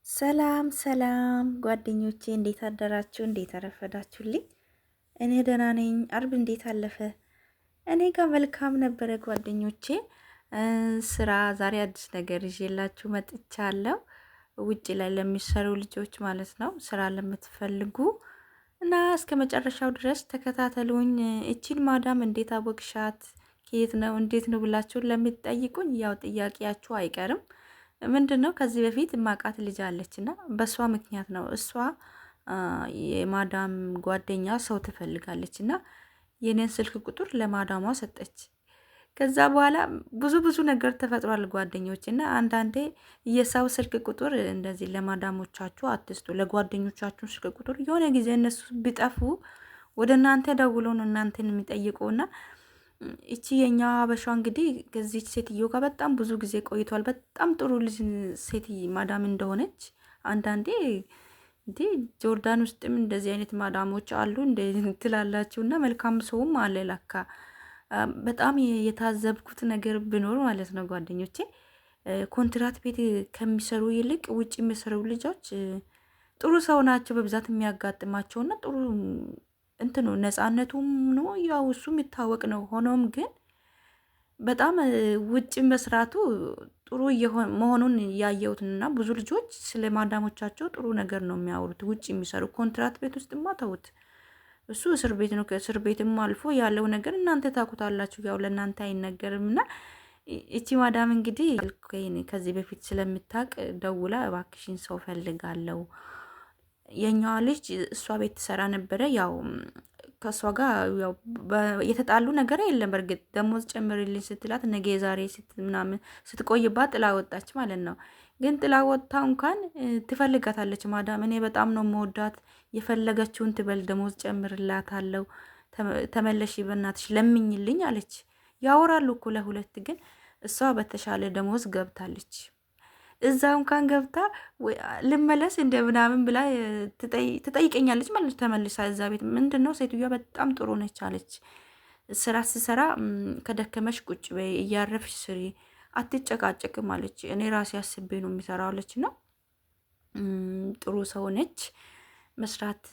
ሰላም ሰላም ጓደኞቼ እንዴት አደራችሁ? እንዴት አረፈዳችሁልኝ? እኔ ደህና ነኝ። አርብ እንዴት አለፈ? እኔ ጋር መልካም ነበረ ጓደኞቼ። ስራ ዛሬ አዲስ ነገር ይዤላችሁ መጥቻለሁ። ውጭ ላይ ለሚሰሩ ልጆች ማለት ነው፣ ስራ ለምትፈልጉ እና እስከ መጨረሻው ድረስ ተከታተሉኝ። እቺን ማዳም እንዴት አወቅሻት? ከየት ነው እንዴት ነው ብላችሁ ለምትጠይቁኝ ያው ጥያቄያችሁ አይቀርም። ምንድነው ከዚህ በፊት ማቃት ልጅ አለች እና በሷ ምክንያት ነው። እሷ የማዳም ጓደኛ ሰው ትፈልጋለች እና የኔን ስልክ ቁጥር ለማዳሟ ሰጠች። ከዛ በኋላ ብዙ ነገር ተፈጥሯል ጓደኞች። እና አንዳንዴ የሰው ስልክ ቁጥር እንደዚህ ለማዳሞቻችሁ አትስጡ። ለጓደኞቻችሁ ስልክ ቁጥር የሆነ ጊዜ እነሱ ቢጠፉ ወደ እናንተ ደውሎ ነው እናንተን የሚጠይቁና እቺ የኛ ሀበሻ እንግዲህ ከዚች ሴትዮ ጋር በጣም ብዙ ጊዜ ቆይቷል። በጣም ጥሩ ልጅ ሴት ማዳም እንደሆነች አንዳንዴ እንዴ ጆርዳን ውስጥም እንደዚህ አይነት ማዳሞች አሉ እንደ ትላላችሁ እና መልካም ሰውም አለ ለካ። በጣም የታዘብኩት ነገር ብኖር ማለት ነው ጓደኞቼ፣ ኮንትራት ቤት ከሚሰሩ ይልቅ ውጭ የሚሰሩ ልጆች ጥሩ ሰው ናቸው በብዛት የሚያጋጥማቸውና ጥሩ እንትኑ ነፃነቱም ነው ያው እሱ የሚታወቅ ነው። ሆኖም ግን በጣም ውጭ መስራቱ ጥሩ መሆኑን ያየሁትና ብዙ ልጆች ስለ ማዳሞቻቸው ጥሩ ነገር ነው የሚያወሩት። ውጭ የሚሰሩ ኮንትራት ቤት ውስጥማ ተውት፣ እሱ እስር ቤት ነው። ከእስር ቤትም አልፎ ያለው ነገር እናንተ ታውቁታላችሁ፣ ያው ለእናንተ አይነገርም። እና እቺ ማዳም እንግዲህ ከዚህ በፊት ስለምታውቅ ደውላ እባክሽን ሰው ፈልጋለሁ፣ የኛዋ ልጅ እሷ ቤት ትሰራ ነበረ። ያው ከእሷ ጋር ያው የተጣሉ ነገር የለም። በእርግጥ ደሞዝ ጨምርልኝ ስትላት ነገ ዛሬ ምናምን ስትቆይባት ጥላ ወጣች ማለት ነው። ግን ጥላ ወጥታ እንኳን ትፈልጋታለች ማዳም። እኔ በጣም ነው መወዳት፣ የፈለገችውን ትበል፣ ደሞዝ ጨምርላታለሁ፣ ተመለሽ በእናትሽ ለምኝልኝ አለች። ያወራሉ እኮ ለሁለት፣ ግን እሷ በተሻለ ደሞዝ ገብታለች። እዛ እንኳን ገብታ ልመለስ እንደ ምናምን ብላ ትጠይቀኛለች ማለት ተመልሳ እዛ ቤት። ምንድን ነው ሴትዮዋ በጣም ጥሩ ነች አለች። ስራ ስሰራ ከደከመሽ ቁጭ በይ፣ እያረፍሽ ስሪ፣ አትጨቃጨቅም አለች። እኔ ራሴ አስቤ ነው የሚሰራው አለች። ነው ጥሩ ሰው ነች። መስራት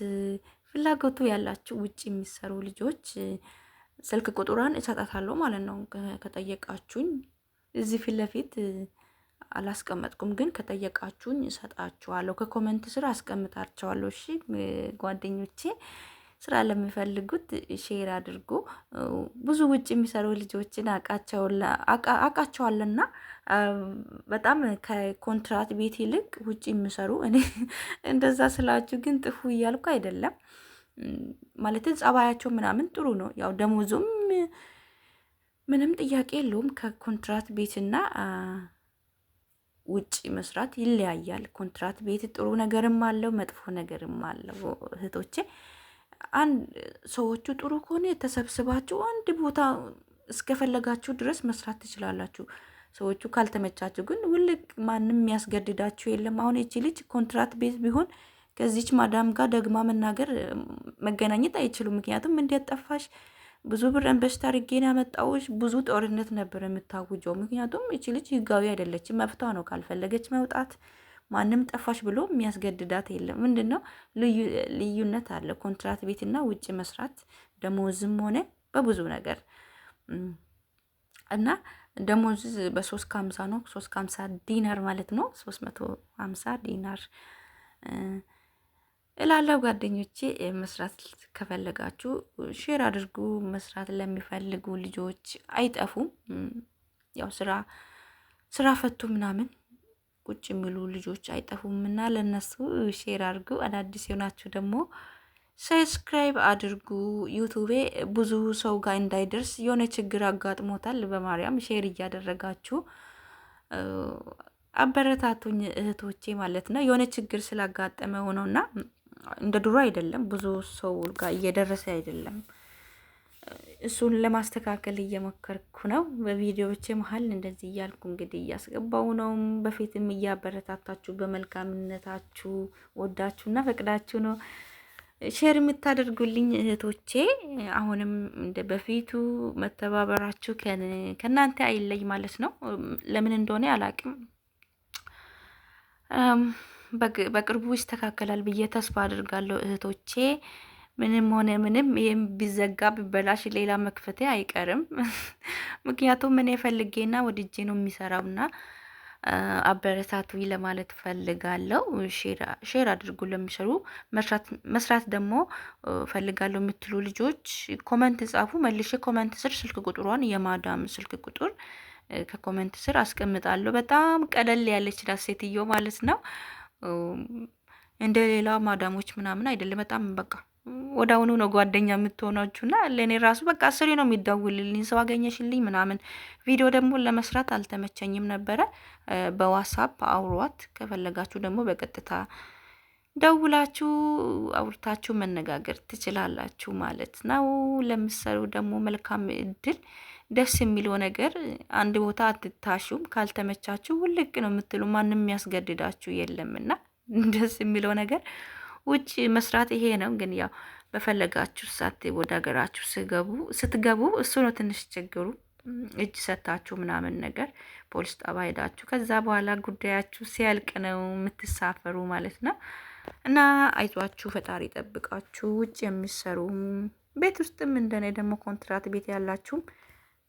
ፍላጎቱ ያላችሁ ውጭ የሚሰሩ ልጆች ስልክ ቁጥሯን እሰጣታለሁ ማለት ነው ከጠየቃችሁኝ። እዚህ ፊት ለፊት አላስቀመጥኩም፣ ግን ከጠየቃችሁኝ እሰጣችኋለሁ። ከኮመንት ስር አስቀምጣቸዋለሁ። እሺ ጓደኞቼ፣ ስራ ለሚፈልጉት ሼር አድርጉ። ብዙ ውጭ የሚሰሩ ልጆችን አውቃቸዋለና በጣም ከኮንትራት ቤት ይልቅ ውጭ የሚሰሩ እኔ እንደዛ ስላችሁ ግን ጥፉ እያልኩ አይደለም። ማለት ጸባያቸው ምናምን ጥሩ ነው። ያው ደሞዙም ምንም ጥያቄ የለውም። ከኮንትራት ቤትና ውጭ መስራት ይለያያል። ኮንትራት ቤት ጥሩ ነገርም አለው፣ መጥፎ ነገርም አለው። እህቶቼ ሰዎቹ ጥሩ ከሆነ ተሰብስባችሁ አንድ ቦታ እስከፈለጋችሁ ድረስ መስራት ትችላላችሁ። ሰዎቹ ካልተመቻችሁ ግን ውልቅ ማንም የሚያስገድዳችሁ የለም። አሁን ይቺ ልጅ ኮንትራት ቤት ቢሆን ከዚች ማዳም ጋር ደግማ መናገር መገናኘት አይችሉም። ምክንያቱም እንዴት ጠፋሽ፣ ብዙ ብር ኢንቨስት አድርጌ ነው ያመጣሁሽ፣ ብዙ ጦርነት ነበር የምታውጀው። ምክንያቱም ይቺ ልጅ ህጋዊ አይደለችም፣ መብቷ ነው። ካልፈለገች መውጣት ማንም ጠፋሽ ብሎ የሚያስገድዳት የለም። ምንድን ነው ልዩነት አለ ኮንትራት ቤትና ውጭ መስራት፣ ደሞዝም ሆነ በብዙ ነገር እና ደሞዝ በ350 ነው። 350 ዲናር ማለት ነው። 350 ዲናር እላለሁ ጓደኞቼ። መስራት ከፈለጋችሁ ሼር አድርጉ። መስራት ለሚፈልጉ ልጆች አይጠፉም። ያው ስራ ፈቱ ምናምን ቁጭ የሚሉ ልጆች አይጠፉም እና ለነሱ ሼር አድርጉ። አዳዲስ የሆናችሁ ደግሞ ሰብስክራይብ አድርጉ። ዩቱቤ ብዙ ሰው ጋር እንዳይደርስ የሆነ ችግር አጋጥሞታል። በማርያም ሼር እያደረጋችሁ አበረታቱኝ እህቶቼ ማለት ነው። የሆነ ችግር ስላጋጠመው ነውና እንደ ድሮ አይደለም፣ ብዙ ሰው ጋር እየደረሰ አይደለም። እሱን ለማስተካከል እየሞከርኩ ነው። በቪዲዮዎቼ መሀል እንደዚህ እያልኩ እንግዲህ እያስገባው ነው። በፊትም እያበረታታችሁ በመልካምነታችሁ ወዳችሁና ፈቅዳችሁ ነው ሼር የምታደርጉልኝ እህቶቼ። አሁንም እንደ በፊቱ መተባበራችሁ ከእናንተ አይለይ ማለት ነው። ለምን እንደሆነ አላቅም። በቅርቡ ይስተካከላል ብዬ ተስፋ አድርጋለሁ እህቶቼ። ምንም ሆነ ምንም ይሄም ቢዘጋ ቢበላሽ ሌላ መክፈቴ አይቀርም። ምክንያቱም እኔ ፈልጌና ወድጄ ነው የሚሰራውና አበረታቱ ለማለት ፈልጋለሁ። ሼር አድርጉ ለሚሰሩ መስራት ደግሞ ፈልጋለሁ የምትሉ ልጆች ኮመንት ጻፉ። መልሼ ኮመንት ስር ስልክ ቁጥሯን የማዳም ስልክ ቁጥር ከኮመንት ስር አስቀምጣለሁ። በጣም ቀለል ያለች ናት ሴትዮ ማለት ነው። እንደ ሌላ ማዳሞች ምናምን አይደለም። በጣም በቃ ወደ አሁኑ ነው ጓደኛ የምትሆናችሁና ለእኔ ራሱ በቃ አስሬ ነው የሚደውልልኝ ሰው አገኘሽልኝ ምናምን። ቪዲዮ ደግሞ ለመስራት አልተመቸኝም ነበረ። በዋትስአፕ አውሯት፣ ከፈለጋችሁ ደግሞ በቀጥታ ደውላችሁ አውርታችሁ መነጋገር ትችላላችሁ ማለት ነው። ለምሰሩ ደግሞ መልካም እድል። ደስ የሚለው ነገር አንድ ቦታ አትታሹም። ካልተመቻችሁ ውልቅ ነው የምትሉ፣ ማንም የሚያስገድዳችሁ የለምና ደስ የሚለው ነገር ውጭ መስራት ይሄ ነው። ግን ያው በፈለጋችሁ ሰዓት ወደ ሀገራችሁ ስትገቡ እሱ ነው ትንሽ ችግሩ። እጅ ሰታችሁ ምናምን ነገር ፖሊስ ጣባ ሄዳችሁ ከዛ በኋላ ጉዳያችሁ ሲያልቅ ነው የምትሳፈሩ ማለት ነው። እና አይዟችሁ፣ ፈጣሪ ጠብቃችሁ። ውጭ የሚሰሩ ቤት ውስጥም እንደኔ ደግሞ ኮንትራት ቤት ያላችሁም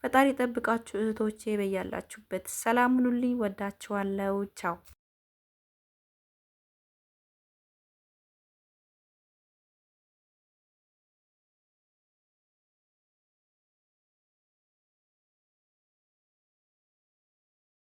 ፈጣሪ ጠብቃችሁ እህቶቼ። በያላችሁበት ሰላም ሁኑልኝ። ወዳችኋለሁ። ቻው